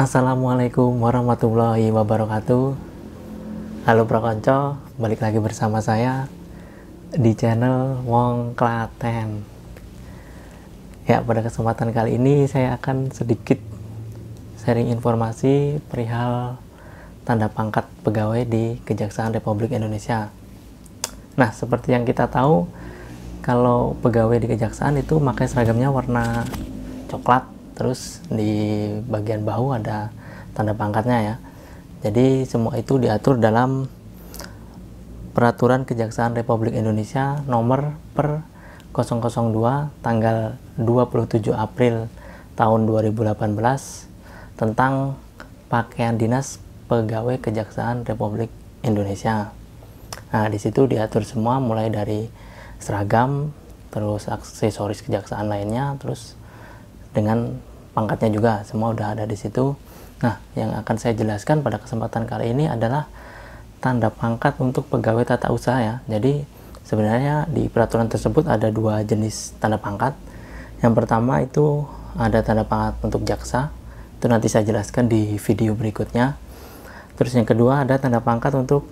Assalamualaikum warahmatullahi wabarakatuh. Halo Prakonco, balik lagi bersama saya di channel Wong Klaten. Ya, pada kesempatan kali ini saya akan sedikit sharing informasi perihal tanda pangkat pegawai di Kejaksaan Republik Indonesia. Nah, seperti yang kita tahu, kalau pegawai di Kejaksaan itu pakai seragamnya warna coklat. Terus di bagian bahu ada tanda pangkatnya ya. Jadi semua itu diatur dalam Peraturan Kejaksaan Republik Indonesia nomor per 002 tanggal 27 April tahun 2018 tentang pakaian dinas pegawai Kejaksaan Republik Indonesia. Nah, di situ diatur semua mulai dari seragam, terus aksesoris kejaksaan lainnya, terus dengan pangkatnya juga semua udah ada di situ. Nah, yang akan saya jelaskan pada kesempatan kali ini adalah tanda pangkat untuk pegawai tata usaha ya. Jadi sebenarnya di peraturan tersebut ada dua jenis tanda pangkat. Yang pertama itu ada tanda pangkat untuk jaksa, itu nanti saya jelaskan di video berikutnya. Terus yang kedua ada tanda pangkat untuk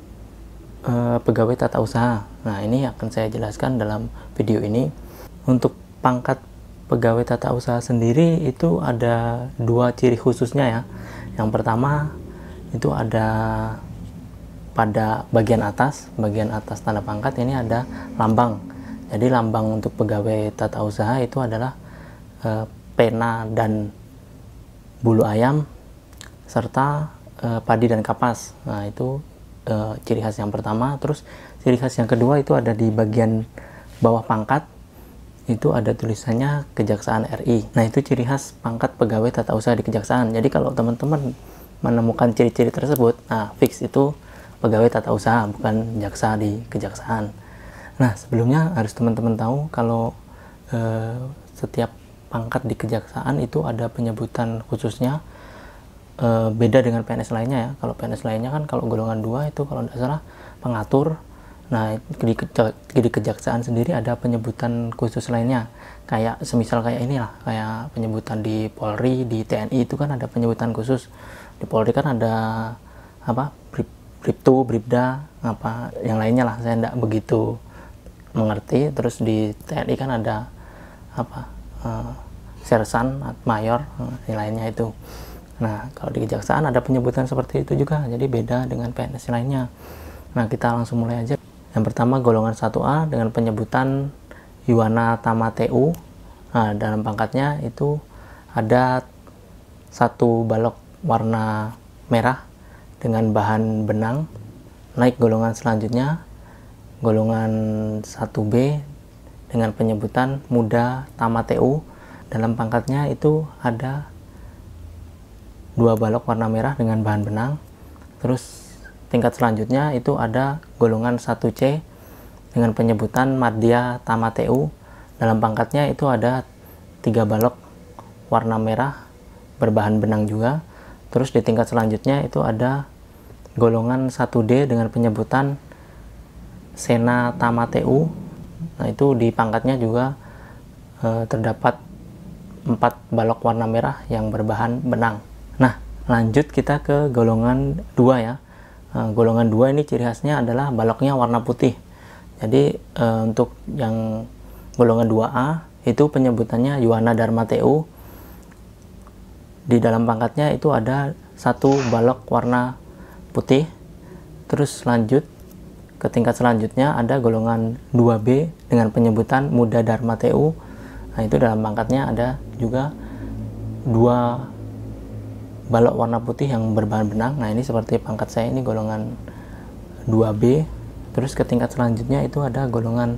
pegawai tata usaha. Nah, ini akan saya jelaskan dalam video ini. Untuk pangkat pegawai tata usaha sendiri itu ada dua ciri khususnya ya. Yang pertama itu ada pada bagian atas tanda pangkat ini ada lambang. Jadi lambang untuk pegawai tata usaha itu adalah pena dan bulu ayam serta padi dan kapas. Nah, itu ciri khas yang pertama. Terus ciri khas yang kedua itu ada di bagian bawah pangkat, itu ada tulisannya Kejaksaan RI. Nah, itu ciri khas pangkat pegawai tata usaha di Kejaksaan. Jadi kalau teman-teman menemukan ciri-ciri tersebut, nah fix itu pegawai tata usaha, bukan jaksa di Kejaksaan. Nah, sebelumnya harus teman-teman tahu kalau setiap pangkat di Kejaksaan itu ada penyebutan khususnya, beda dengan PNS lainnya ya. Kalau PNS lainnya kan kalau golongan 2 itu kalau tidak salah pengatur. Nah, di Kejaksaan sendiri ada penyebutan khusus lainnya, kayak semisal kayak inilah, kayak penyebutan di Polri, di TNI itu kan ada penyebutan khusus. Di Polri kan ada apa, Bribtu, Bribda, apa yang lainnya lah, saya tidak begitu mengerti. Terus di TNI kan ada apa, Sersan, Mayor, yang lainnya itu. Nah, kalau di Kejaksaan ada penyebutan seperti itu juga, jadi beda dengan PNS lainnya. Nah, kita langsung mulai aja. Yang pertama golongan 1A dengan penyebutan Yuwana Tamateu. Nah, dalam pangkatnya itu ada satu balok warna merah dengan bahan benang. Naik golongan selanjutnya golongan 1B dengan penyebutan Muda Tamateu. Dalam pangkatnya itu ada dua balok warna merah dengan bahan benang. Terus tingkat selanjutnya itu ada golongan 1C dengan penyebutan Madya Tamateu. Dalam pangkatnya itu ada 3 balok warna merah berbahan benang juga. Terus di tingkat selanjutnya itu ada golongan 1D dengan penyebutan Sena Tamateu. Nah, itu di pangkatnya juga terdapat 4 balok warna merah yang berbahan benang. Nah, lanjut kita ke golongan 2 ya. Golongan 2 ini ciri khasnya adalah baloknya warna putih. Jadi untuk yang golongan 2A itu penyebutannya Yuwana Darmateu. Di dalam pangkatnya itu ada 1 balok warna putih. Terus lanjut ke tingkat selanjutnya ada golongan 2B dengan penyebutan Muda Darmateu. Nah, itu dalam pangkatnya ada juga 2 balok warna putih yang berbahan benang. Nah, ini seperti pangkat saya, ini golongan 2B. Terus ke tingkat selanjutnya itu ada golongan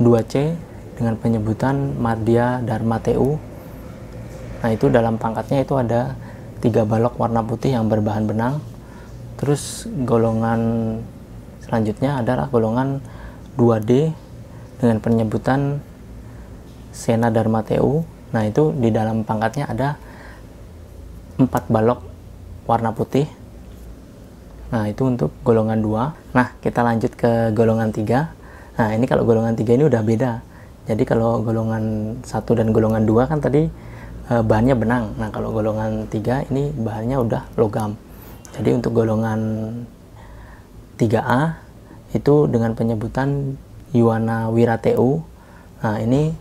2C dengan penyebutan Madya Darmateu. Nah, itu dalam pangkatnya itu ada 3 balok warna putih yang berbahan benang. Terus golongan selanjutnya adalah golongan 2D dengan penyebutan Sena Darmateu. Nah, itu di dalam pangkatnya ada 4 balok warna putih. Nah, itu untuk golongan 2. Nah, kita lanjut ke golongan 3. Nah, ini kalau golongan 3 ini udah beda. Jadi kalau golongan 1 dan golongan 2 kan tadi bahannya benang. Nah, kalau golongan 3 ini bahannya udah logam. Jadi untuk golongan 3A itu dengan penyebutan Yuwana Wirateu. Nah, ini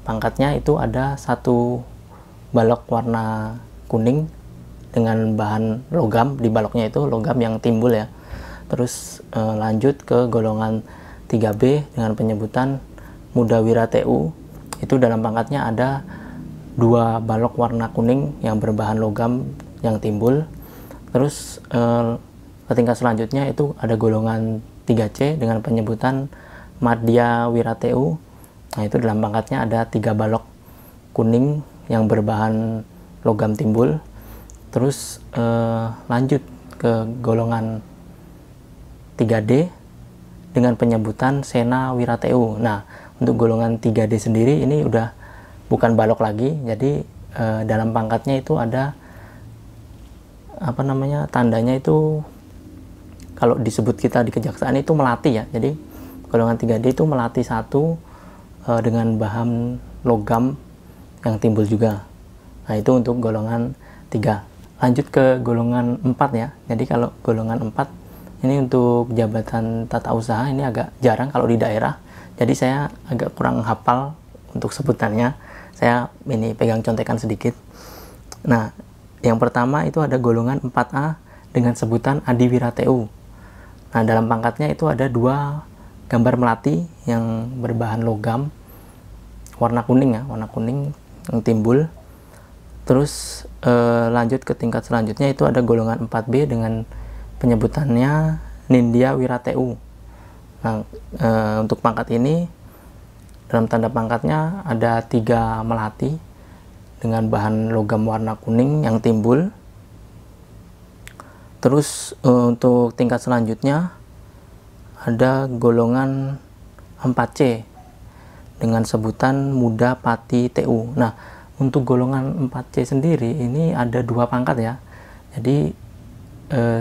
pangkatnya itu ada 1 balok warna kuning dengan bahan logam. Di baloknya itu logam yang timbul ya. Terus lanjut ke golongan 3B dengan penyebutan Muda Wirateu. Itu dalam pangkatnya ada 2 balok warna kuning yang berbahan logam yang timbul. Terus ke tingkat selanjutnya itu ada golongan 3C dengan penyebutan Madya Wirateu. Nah, itu dalam pangkatnya ada 3 balok kuning yang berbahan logam timbul. Terus lanjut ke golongan 3D dengan penyebutan Sena Wirateu. Nah, untuk golongan 3D sendiri ini udah bukan balok lagi. Jadi dalam pangkatnya itu ada tandanya itu, kalau disebut kita di kejaksaan itu melati ya. Jadi golongan 3D itu melati 1 dengan bahan logam yang timbul juga. Nah, itu untuk golongan 3. Lanjut ke golongan 4 ya. Jadi kalau golongan 4 ini untuk jabatan tata usaha ini agak jarang kalau di daerah. Jadi saya agak kurang hafal untuk sebutannya. Saya ini pegang contekan sedikit. Nah, yang pertama itu ada golongan 4A dengan sebutan Adi Wirateu. Nah, dalam pangkatnya itu ada 2 gambar melati yang berbahan logam warna kuning ya, warna kuning yang timbul. Terus lanjut ke tingkat selanjutnya itu ada golongan 4B dengan penyebutannya Nindya Wirateu. Nah, untuk pangkat ini dalam tanda pangkatnya ada 3 melati dengan bahan logam warna kuning yang timbul. Terus untuk tingkat selanjutnya ada golongan 4C dengan sebutan Muda Pati TU. Nah, untuk golongan 4C sendiri ini ada 2 pangkat ya. Jadi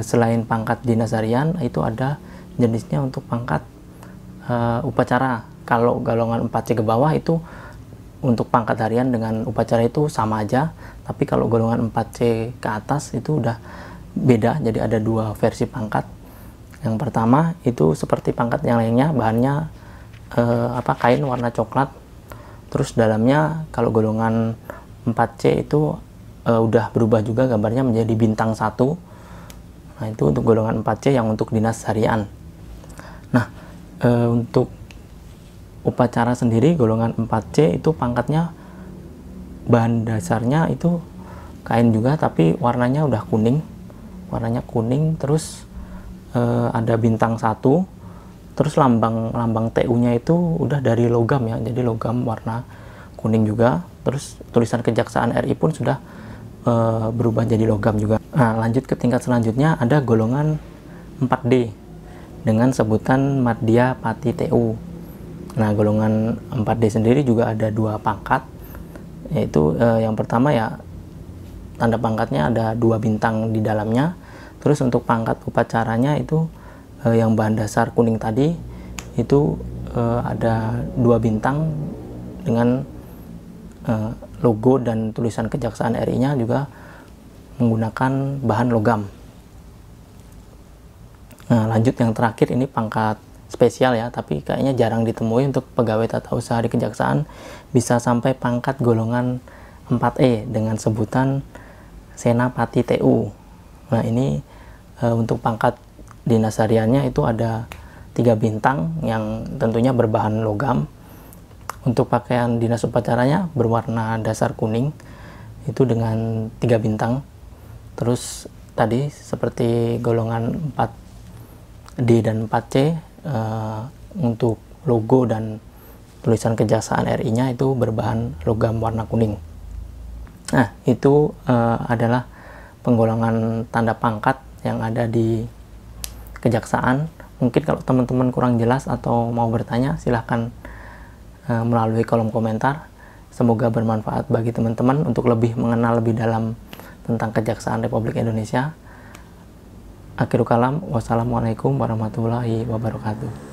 selain pangkat dinas harian itu ada jenisnya untuk pangkat upacara. Kalau golongan 4C ke bawah itu untuk pangkat harian dengan upacara itu sama aja. Tapi kalau golongan 4C ke atas itu udah beda, jadi ada 2 versi pangkat. Yang pertama itu seperti pangkat yang lainnya, bahannya kain warna coklat. Terus dalamnya kalau golongan 4C itu udah berubah juga gambarnya menjadi bintang 1. Nah, itu untuk golongan 4C yang untuk dinas harian. Nah, untuk upacara sendiri golongan 4C itu pangkatnya bahan dasarnya itu kain juga, tapi warnanya udah kuning. Warnanya kuning, terus ada bintang 1, terus lambang TU-nya itu udah dari logam ya, jadi logam warna kuning juga. Terus tulisan Kejaksaan RI pun sudah berubah jadi logam juga. Nah, lanjut ke tingkat selanjutnya ada golongan 4D dengan sebutan Madya Pati TU. Nah, golongan 4D sendiri juga ada 2 pangkat, yaitu yang pertama ya tanda pangkatnya ada 2 bintang di dalamnya. Terus untuk pangkat upacaranya itu yang bahan dasar kuning tadi itu ada 2 bintang dengan logo dan tulisan Kejaksaan RI-nya juga menggunakan bahan logam. Nah, lanjut yang terakhir ini pangkat spesial ya, tapi kayaknya jarang ditemui untuk pegawai tata usaha di Kejaksaan, bisa sampai pangkat golongan 4E dengan sebutan Senapati TU. Nah, ini untuk pangkat dinas hariannya itu ada 3 bintang yang tentunya berbahan logam. Untuk pakaian dinas upacaranya berwarna dasar kuning itu dengan 3 bintang. Terus tadi seperti golongan 4D dan 4C untuk logo dan tulisan Kejaksaan RI-nya itu berbahan logam warna kuning. Nah, itu adalah penggolongan tanda pangkat yang ada di Kejaksaan. Mungkin kalau teman-teman kurang jelas atau mau bertanya, silahkan melalui kolom komentar. Semoga bermanfaat bagi teman-teman untuk lebih mengenal lebih dalam tentang Kejaksaan Republik Indonesia. Akhirul kalam, wassalamualaikum warahmatullahi wabarakatuh.